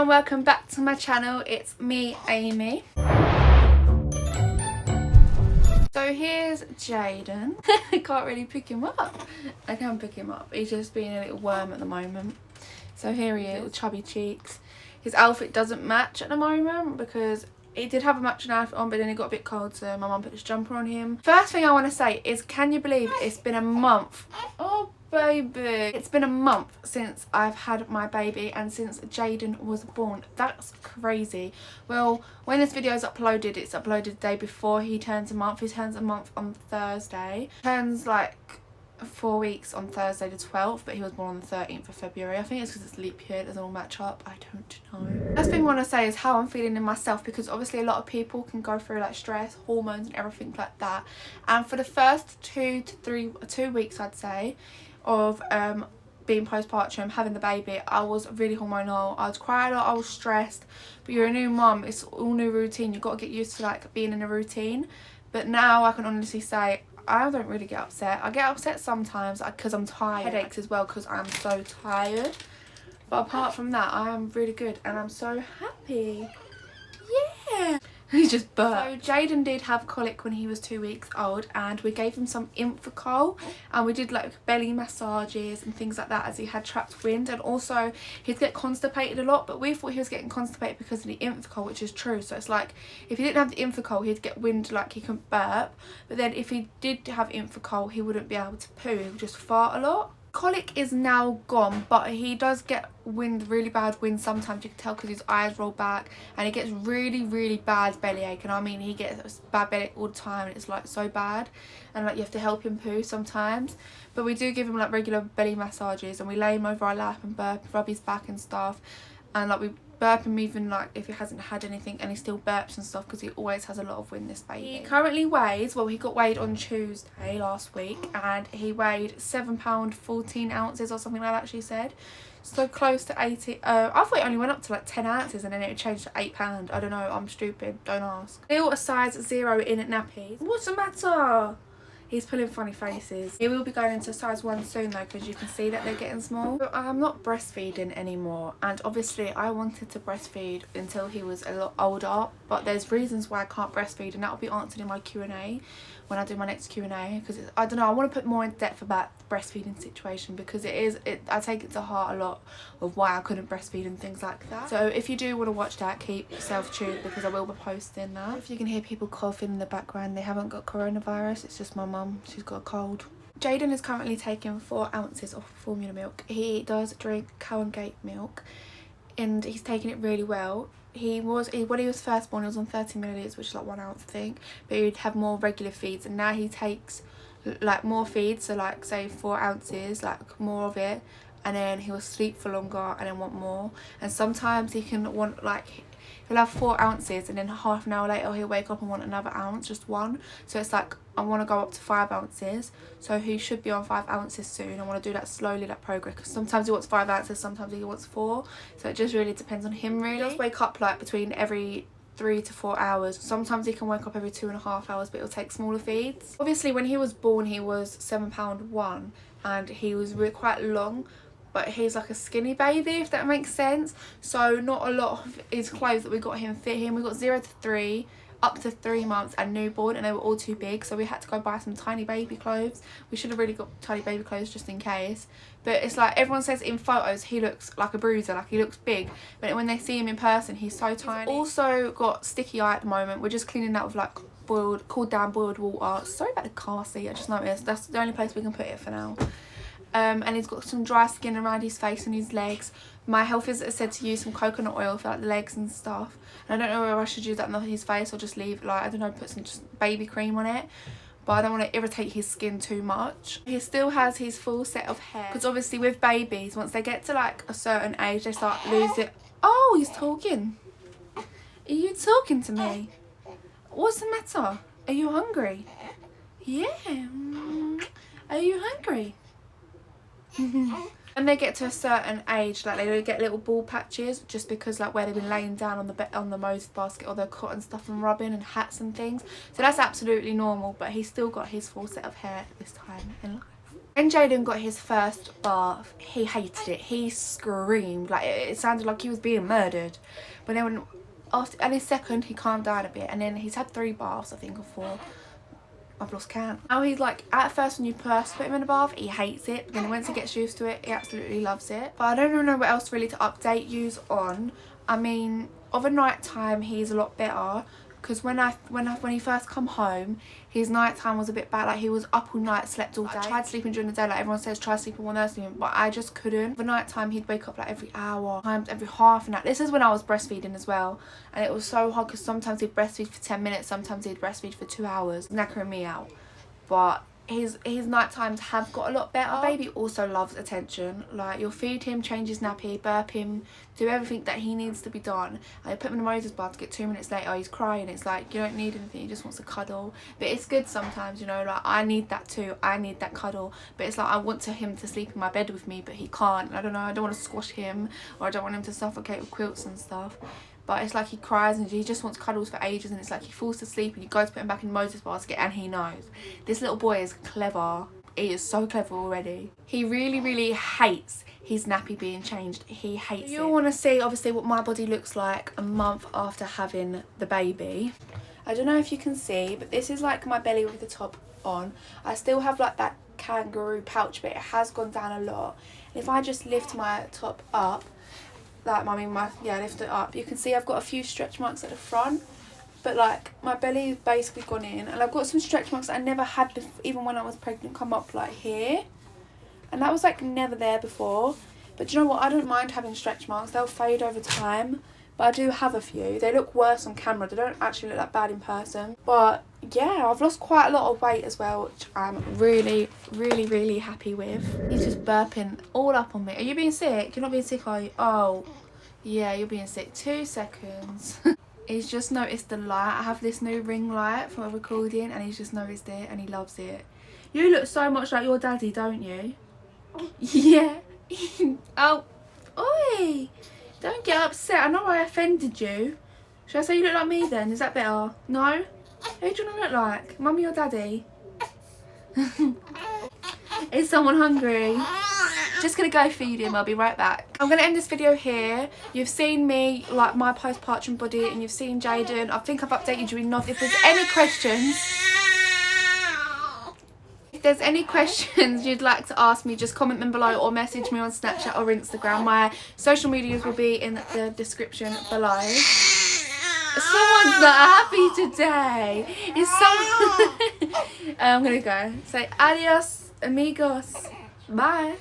and welcome back to my channel. It's me, Amy. So here's Jaden. I can't really pick him up. I can pick him up. He's just being a little worm at the moment. So here he is, with chubby cheeks. His outfit doesn't match at the moment because he did have a matching outfit on, but then it got a bit cold, so my mum put this jumper on him. First thing I want to say is, can you believe it's been a month? Oh baby, it's been a month since I've had my baby and since Jaden was born. That's crazy. Well, when this video is uploaded, it's uploaded the day before he turns a month. He turns a month on Thursday. Turns like 4 weeks on Thursday the 12th, but he was born on the 13th of February. I think it's because it's leap year, it doesn't all match up. I don't know. First thing I want to say is how I'm feeling in myself, because obviously a lot of people can go through like stress, hormones and everything like that, and for the first 2 weeks I'd say of being postpartum, having the baby, I was really hormonal. I was crying a lot, I was stressed, but you're a new mum, it's all new routine, you've got to get used to like being in a routine. But now I can honestly say I don't really get upset. I get upset sometimes because I'm tired. Headaches as well because I'm so tired. But apart from that, I am really good and I'm so happy. Yeah. He just burped. So Jaden did have colic when he was 2 weeks old, and we gave him some Infocol, and we did like belly massages and things like that as he had trapped wind, and also he'd get constipated a lot, but we thought he was getting constipated because of the Infocol, which is true. So it's like if he didn't have the Infocol, he'd get wind, like he couldn't burp, but then if he did have Infocol, he wouldn't be able to poo, he would just fart a lot. Colic is now gone, but he does get wind, really bad wind sometimes. You can tell because his eyes roll back, and he gets really bad bellyache, and I mean he gets bad bellyache all the time, and it's like so bad, and like you have to help him poo sometimes. But we do give him like regular belly massages, and we lay him over our lap and rub his back and stuff, and like we burp him even like if he hasn't had anything, and he still burps and stuff because he always has a lot of wind, this baby. He currently weighs, well, he got weighed on Tuesday last week, and he weighed £7 14 ounces or something like that, she said. So close to 80. I thought it only went up to like 10 ounces and then it changed to £8. I don't know, I'm stupid, don't ask. Still a size 0 in at nappies. What's the matter? He's pulling funny faces. He will be going into size 1 soon though, because you can see that they're getting small. So I'm not breastfeeding anymore, and obviously I wanted to breastfeed until he was a lot older, but there's reasons why I can't breastfeed, and that will be answered in my Q&A when I do my next Q&A, because I don't know, I want to put more in depth about the breastfeeding situation, because I take it to heart a lot of why I couldn't breastfeed and things like that. So if you do want to watch that, keep yourself tuned, because I will be posting that. If you can hear people coughing in the background, they haven't got coronavirus, it's just my mum, she's got a cold. Jaden is currently taking 4 ounces of formula milk. He does drink cow and gate milk, and he's taking it really well. When he was first born, he was on 30 millilitres, which is like 1 ounce I think, but he'd have more regular feeds, and now he takes like more feeds, so like say 4 ounces, like more of it, and then he'll sleep for longer and then want more. And sometimes he can want like, he'll have 4 ounces and then half an hour later he'll wake up and want another ounce, just one. So it's like I want to go up to 5 ounces, so he should be on 5 ounces soon. I want to do that slowly, that progress, because sometimes he wants 5 ounces, sometimes he wants 4, so it just really depends on him really. He does wake up like between every 3 to 4 hours. Sometimes he can wake up every 2.5 hours, but it'll take smaller feeds. Obviously when he was born he was £7 1, and he was really quite long, but he's like a skinny baby, if that makes sense. So not a lot of his clothes that we got him fit him. We got 0 to 3, up to 3 months and newborn, and they were all too big, so we had to go buy some tiny baby clothes. We should have really got tiny baby clothes just in case, but it's like everyone says in photos he looks like a bruiser, like he looks big, but when they see him in person he's so tiny. He's also got sticky eye at the moment. We're just cleaning that with like cooled down boiled water. Sorry about the car seat, I just noticed that's the only place we can put it for now. And he's got some dry skin around his face and his legs. My health visitor said to use some coconut oil for like the legs and stuff, and I don't know whether I should use that on his face or just leave, like, I don't know, put some just baby cream on it, but I don't want to irritate his skin too much. He still has his full set of hair, because obviously with babies, once they get to like a certain age they start losing. Oh, he's talking. Are you talking to me? What's the matter? Are you hungry? Yeah. Are you hungry? When they get to a certain age, like they get little bald patches, just because like where they've been laying down on the Moses basket or the cotton stuff and rubbing and hats and things. So that's absolutely normal, but he's still got his full set of hair this time in life. When Jaden got his first bath, he hated it. He screamed. Like, it sounded like he was being murdered. But then when, after, and his second, he calmed down a bit. And then he's had 3 baths, I think, or 4. I've lost count. Now he's like, at first when you first put him in a bath, he hates it. But then once he gets used to it, he absolutely loves it. But I don't really know what else really to update yous on. I mean, of a night time, he's a lot better. Because when he first come home, his night time was a bit bad. Like, he was up all night, slept all day. I tried sleeping during the day, like everyone says, try sleeping while nursing him, but I just couldn't. For night time, he'd wake up like every hour, times every half an hour. This is when I was breastfeeding as well, and it was so hard because sometimes he'd breastfeed for 10 minutes, sometimes he'd breastfeed for 2 hours, knackering me out. But his night times have got a lot better. Our baby also loves attention. Like, you'll feed him, change his nappy, burp him, do everything that he needs to be done. And you put him in the Moses bar to get 2 minutes later, he's crying. It's like, you don't need anything, he just wants to cuddle. But it's good sometimes, you know, like, I need that too. I need that cuddle. But it's like, I want him to sleep in my bed with me, but he can't. I don't know, I don't want to squash him, or I don't want him to suffocate with quilts and stuff. But it's like he cries and he just wants cuddles for ages, and it's like he falls to sleep and you go to put him back in the Moses basket and he knows. This little boy is clever. He is so clever already. He really, really hates his nappy being changed. He hates it. You want to see obviously what my body looks like a month after having the baby. I don't know if you can see, but this is like my belly with the top on. I still have like that kangaroo pouch, but it has gone down a lot. And if I just lift my top up, like, lift it up, you can see I've got a few stretch marks at the front, but like my belly is basically gone in, and I've got some stretch marks that I never had before, even when I was pregnant, come up like here, and that was like never there before. But you know what, I don't mind having stretch marks, they'll fade over time, but I do have a few. They look worse on camera, they don't actually look that bad in person. But yeah, I've lost quite a lot of weight as well, which I'm really, really, really happy with. He's just burping all up on me. Are you being sick? You're not being sick, are you? Oh, yeah, you're being sick. 2 seconds. He's just noticed the light. I have this new ring light for a recording, and he's just noticed it and he loves it. You look so much like your daddy, don't you? Yeah. Oh, oi. Don't get upset. I know I offended you. Should I say you look like me then? Is that better? No? Who do you want to look like? Mummy or daddy? Is someone hungry? Just gonna go feed him, I'll be right back. I'm gonna end this video here. You've seen me, like my postpartum body, and you've seen Jaden. I think I've updated you enough. If there's any questions you'd like to ask me, just comment them below or message me on Snapchat or Instagram. My social medias will be in the description below. Someone's not happy today. Is someone I'm gonna go. Say adios, amigos. Bye.